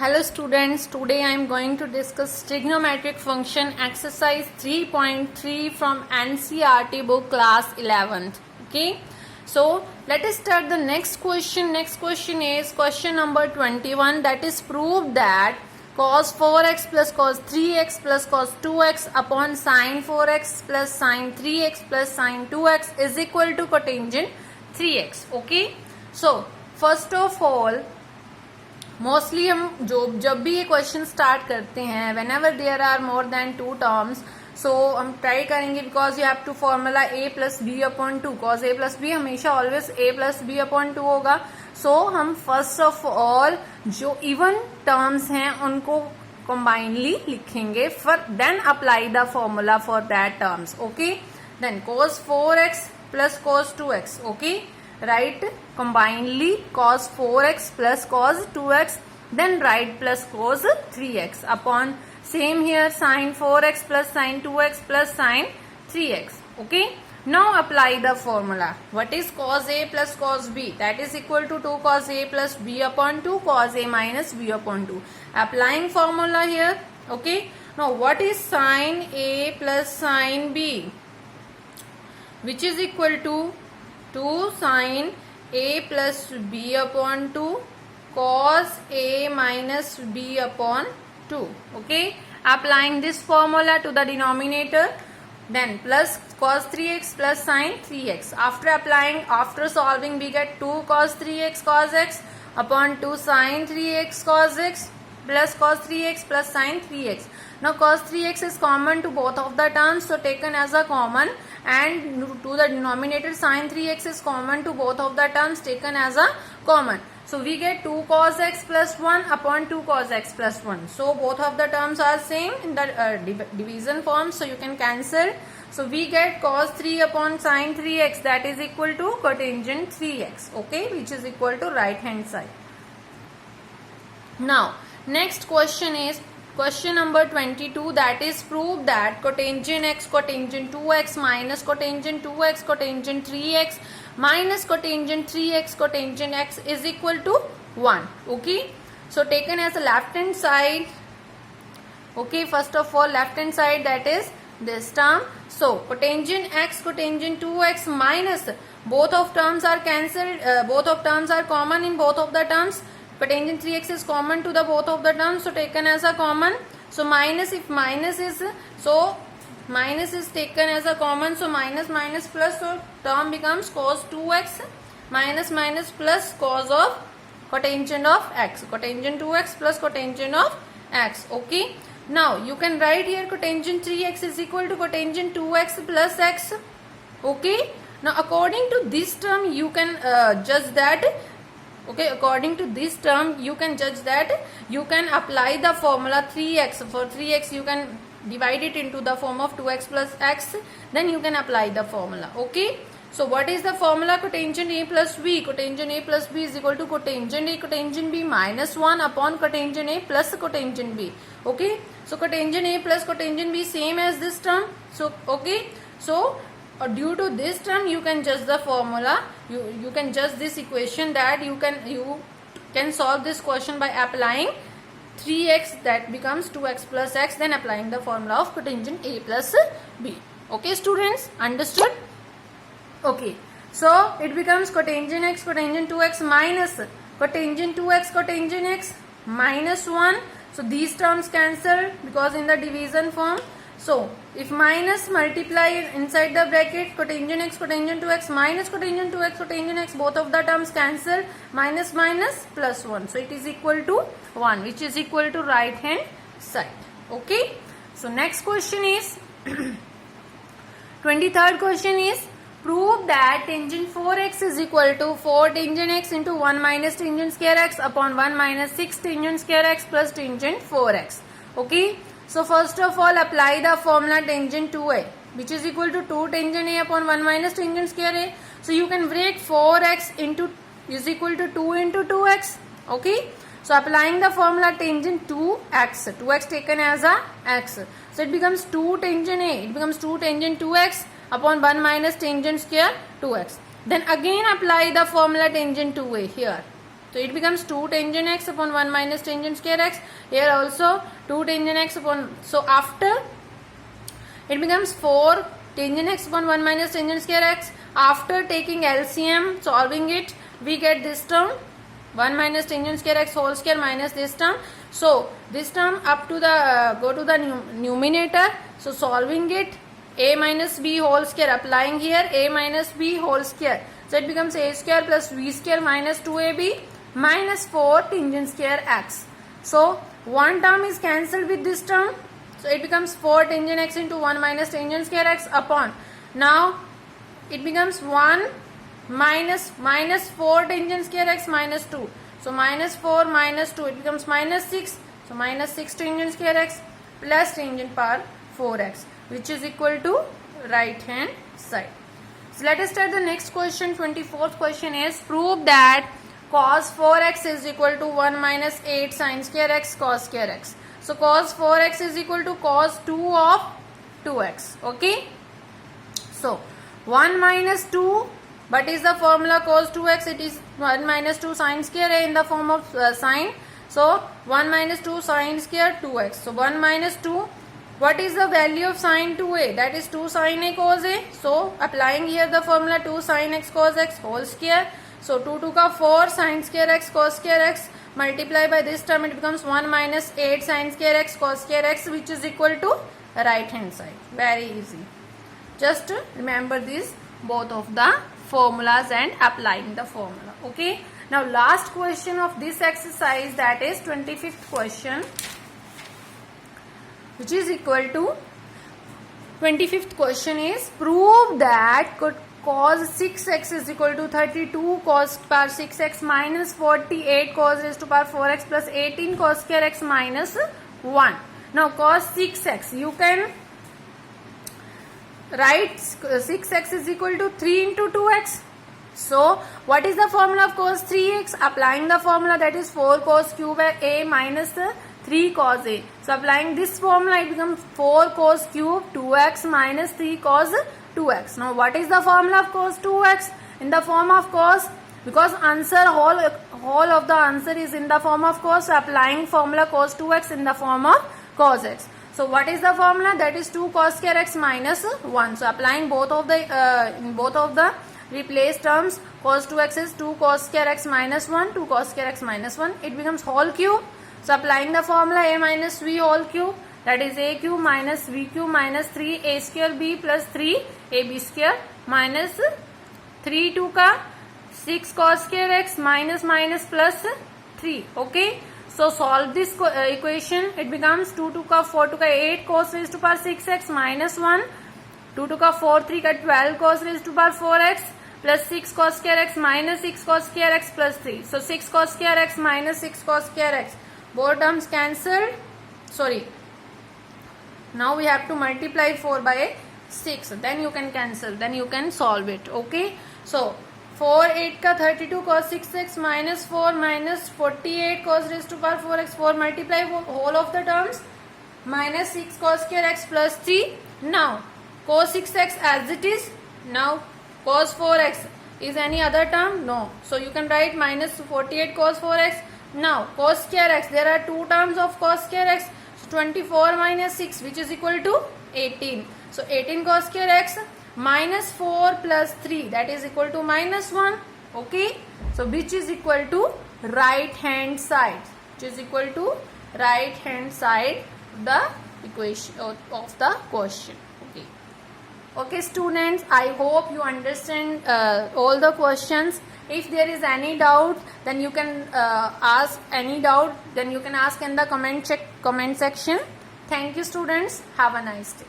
Hello students, today I am going to discuss trigonometric function exercise 3.3 from NCERT book class 11th. Okay, so let us start the next question. Next question is question number 21, that is prove that cos 4x plus cos 3x plus cos 2x upon sin 4x plus sin 3x plus sin 2x is equal to cotangent 3x. Okay, so first of all mostly हम जब भी ये question start करते हैं whenever there are more than two terms so हम try करेंगे because you have to formula A plus B upon two cause A plus B हमेशा always A plus B upon two होगा. So हम first of all जो even terms हैं उनको combinedly लिखेंगे for then apply the formula for that terms. Okay, then cos 4x plus cos 2x. Okay, write combinedly cos 4x plus cos 2x, then write plus cos 3x upon same here sin 4x plus sin 2x plus sin 3x. Okay, now apply the formula. What is cos a plus cos b? That is equal to 2 cos a plus b upon 2 cos a minus b upon 2. Applying formula here. Okay, now what is sin a plus sin b, which is equal to 2 sin a plus b upon 2 cos a minus b upon 2. Okay, applying this formula to the denominator, then plus cos 3x plus sin 3x. After solving we get 2 cos 3x cos x upon 2 sin 3x cos x plus cos 3x plus sin 3x. Now cos 3x is common to both of the terms, so taken as a common, and to the denominator sin 3x is common to both of the terms, taken as a common. So we get 2 cos x plus 1 upon 2 cos x plus 1. So both of the terms are same in the division form, so you can cancel. So we get cos 3 upon sin 3x, that is equal to cotangent 3x. Okay, which is equal to right hand side. Now next question is question number 22, that is prove that cotangent x cotangent 2x minus cotangent 2x cotangent 3x minus cotangent 3x cotangent x is equal to 1. Okay, so taken as a left hand side. Okay, first of all left hand side, that is this term. So cotangent x cotangent 2x minus, both of terms are cancelled, both of terms are common in both of the terms. Cotangent 3x is common to the both of the terms, so taken as a common. So minus, if minus is, so minus is taken as a common, so minus minus plus, so term becomes cos 2x minus minus plus cos of cotangent of x, cotangent 2x plus cotangent of x. Okay, now you can write here cotangent 3x is equal to cotangent 2x plus x. Okay, now according to this term you can judge that. Okay, according to this term you can judge that you can apply the formula 3x. For 3x you can divide it into the form of 2x plus x, then you can apply the formula. Okay, so what is the formula? Cotangent a plus b. Cotangent a plus b is equal to cotangent a cotangent b minus 1 upon cotangent a plus cotangent b. Okay, so cotangent a plus cotangent b same as this term. So okay, so due to this term you can judge the formula, you can judge this equation, that you can solve this question by applying 3x, that becomes 2x plus x, then applying the formula of cotangent a plus b. Okay students, understood? Okay, so it becomes cotangent x cotangent 2x minus cotangent 2x cotangent x minus 1. So these terms cancel because in the division form. So if minus multiply inside the bracket, cotangent x cotangent 2x minus cotangent 2x cotangent x, both of the terms cancel, minus minus plus 1. So it is equal to 1, which is equal to right hand side. Okay, so next question is 23rd question is prove that tangent 4x is equal to 4 tangent x into 1 minus tangent square x upon 1 minus 6 tangent square x plus tangent 4x. Okay, so first of all apply the formula tangent 2a, which is equal to 2 tangent a upon 1 minus tangent square a. So you can break 4x into is equal to 2 into 2x. Okay, so applying the formula tangent 2x, 2x taken as a x, so it becomes 2 tangent a, it becomes 2 tangent 2x upon 1 minus tangent square 2x. Then again apply the formula tangent 2a here. So it becomes 2 tangent x upon 1 minus tangent square x. Here also 2 tangent x upon, so after it becomes 4 tangent x upon 1 minus tangent square x. After taking LCM, solving it, we get this term 1 minus tangent square x whole square minus this term. So this term up to the go to the numerator. So solving it, a minus b whole square, applying here a minus b whole square. So it becomes a square plus b square minus 2ab minus 4 tangent square x. So one term is cancelled with this term. So it becomes 4 tangent x into 1 minus tangent square x upon. Now it becomes 1 minus 4 tangent square x minus 2. So minus 4 minus 2, it becomes minus 6. So minus 6 tangent square x plus tangent power 4x, which is equal to right hand side. So let us start the next question. 24th question is, prove that cos 4x is equal to 1 minus 8 sin square x cos square x. So cos 4x is equal to cos 2 of 2x. Okay. So 1 minus 2, what is the formula cos 2x? It is 1 minus 2 sin square a in the form of sine. So 1 minus 2 sin square 2x. So 1 minus 2, what is the value of sin 2a? That is 2 sin a cos a. So applying here the formula 2 sin x cos x whole square. So 2 to the 4 sin square x cos square x multiply by this term, it becomes 1 minus 8 sin square x cos square x, which is equal to right hand side. Very easy. Just remember these both of the formulas and applying the formula. Okay. Now last question of this exercise, that is 25th question, which is equal to 25th question is, prove that cos 6x is equal to 32 cos power 6x minus 48 cos raised to power 4x plus 18 cos square x minus 1. Now cos 6x, you can write 6x is equal to 3 into 2x. So what is the formula of cos 3x? Applying the formula, that is 4 cos cube a minus 3 cos a. So applying this formula, it becomes 4 cos cube 2x minus 3 cos 2x. Now what is the formula of cos 2x? In the form of cos, because answer whole of the answer is in the form of cos, so applying formula cos 2x in the form of cos x. So what is the formula? That is 2 cos square x minus 1. So applying both of the in both of the replaced terms, cos 2x is 2 cos square x minus 1, 2 cos square x minus 1. It becomes whole cube. So applying the formula a minus v whole cube, that is a cube minus v cube minus 3 a square b plus 3 ab square minus 3 2 ka 6 cos square x minus minus plus 3. Okay. So solve this equation. It becomes 2 2 ka 4 2 ka 8 cos raised to power 6x minus 1, 2 2 ka 4 3 ka 12 cos raised to power 4x plus 6 cos square x minus 6 cos square x plus 3. So 6 cos square x minus 6 cos square x, both terms cancelled. Sorry. Now we have to multiply 4 by 6. Then you can cancel. Then you can solve it. Okay. So 4 8 ka 32 cos 6x minus 4 minus 48 cos raised to power 4x. 4 multiply whole of the terms minus 6 cos square x plus 3. Now cos 6x as it is. Now cos 4x is any other term? No. So you can write minus 48 cos 4x. Now cos square x, there are two terms of cos square x. So 24 minus 6, which is equal to 18. So 18 cos square x minus 4 plus 3, that is equal to minus 1. Okay. So which is equal to right hand side. Which is equal to right hand side of the equation of the question. Okay. Okay students, I hope you understand all the questions. If there is any doubt, then you can ask any doubt, then you can ask in the comment section. Thank you students. Have a nice day.